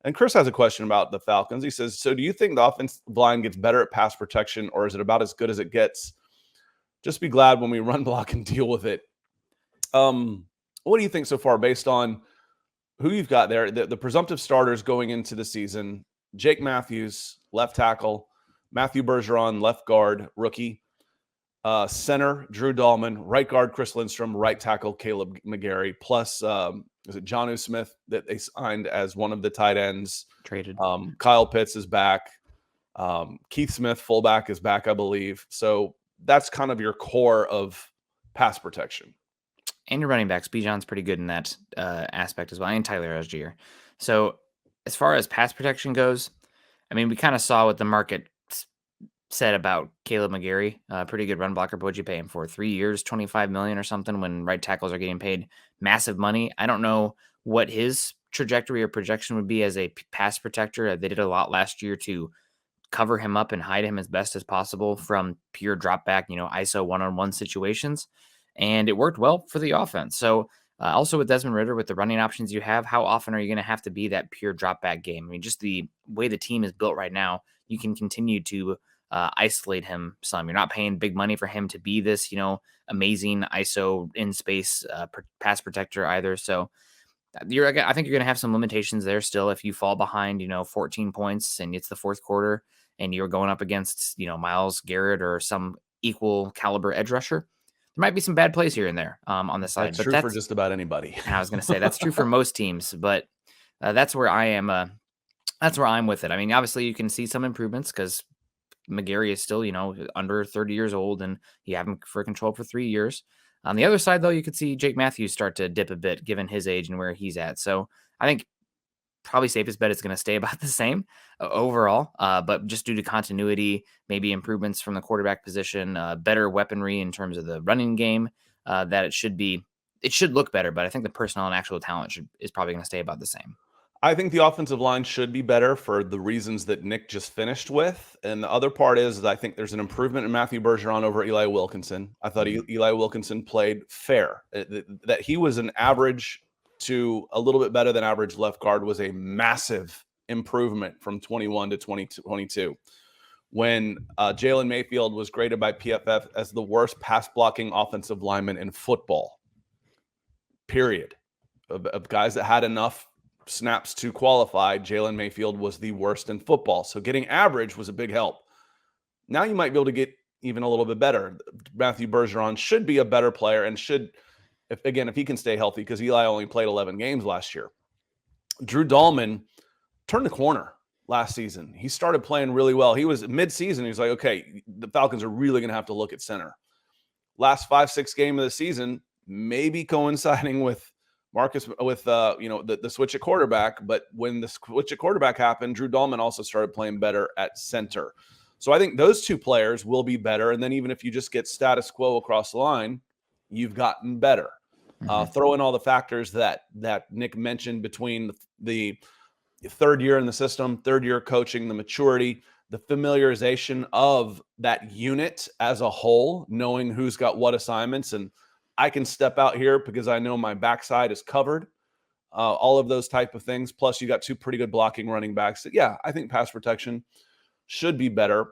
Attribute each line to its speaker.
Speaker 1: And Chris has a question about the Falcons. He says, so do you think the offensive line gets better at pass protection, or is it about as good as it gets? Just be glad when we run block and deal with it. What do you think so far based on who you've got there? The presumptive starters going into the season: Jake Matthews, left tackle; Matthew Bergeron, left guard, rookie; center, Drew Dahlman; right guard, Chris Lindstrom; right tackle, Caleb McGarry; plus is it Jonnu Smith that they signed as one of the tight ends?
Speaker 2: Traded.
Speaker 1: Kyle Pitts is back. Keith Smith, fullback, is back, I believe. So that's kind of your core of pass protection.
Speaker 2: And your running backs, Bijan's pretty good in that aspect as well, and Tyler Algier. So as far as pass protection goes, I mean, we kind of saw what the market said about Caleb McGarry. Pretty good run blocker, but what'd you pay him for? 3 years, $25 million or something, when right tackles are getting paid massive money. I don't know what his trajectory or projection would be as a pass protector. They did a lot last year to cover him up and hide him as best as possible from pure drop back, ISO one-on-one situations. And it worked well for the offense. So also with Desmond Ridder, with the running options you have, how often are you going to have to be that pure drop back game? I mean, just the way the team is built right now, you can continue to isolate him some. You're not paying big money for him to be this, amazing ISO in space pass protector either. So I think you're going to have some limitations there still. If you fall behind, 14 points and it's the fourth quarter and you're going up against, Myles Garrett or some equal caliber edge rusher, there might be some bad plays here and there on the side.
Speaker 1: That's true for just about anybody.
Speaker 2: I was going to say that's true for most teams, but that's where I am. That's where I'm with it. I mean, obviously you can see some improvements because McGarry is still, under 30 years old and you have him for control for 3 years. On the other side, though, you could see Jake Matthews start to dip a bit given his age and where he's at. So I think probably safest bet is going to stay about the same overall, but just due to continuity, maybe improvements from the quarterback position, better weaponry in terms of the running game, that it should look better. But I think the personnel and actual talent is probably going to stay about the same.
Speaker 1: I think the offensive line should be better for the reasons that Nick just finished with. And the other part is I think there's an improvement in Matthew Bergeron over Eli Wilkinson. I thought Eli Wilkinson played fair. That he was an average to a little bit better than average left guard was a massive improvement from 21 to 2022. When Jalen Mayfield was graded by PFF as the worst pass blocking offensive lineman in football, period, of guys that had enough snaps to qualify, Jalen Mayfield was the worst in football. So getting average was a big help. Now you might be able to get even a little bit better. Matthew Bergeron should be a better player and should, if he can stay healthy, because Eli only played 11 games last year. Drew Dahlman turned the corner last season. He started playing really well. He was mid-season. He was like, okay, the Falcons are really going to have to look at center. Last 5-6 game of the season, maybe coinciding with the switch at quarterback. But when the switch at quarterback happened, Drew Dahlman also started playing better at center. So I think those two players will be better. And then even if you just get status quo across the line, you've gotten better. Throw in all the factors that Nick mentioned between the third year in the system, third year coaching, the maturity, the familiarization of that unit as a whole, knowing who's got what assignments, and I can step out here because I know my backside is covered. All of those type of things. Plus, you got two pretty good blocking running backs. Yeah, I think pass protection should be better.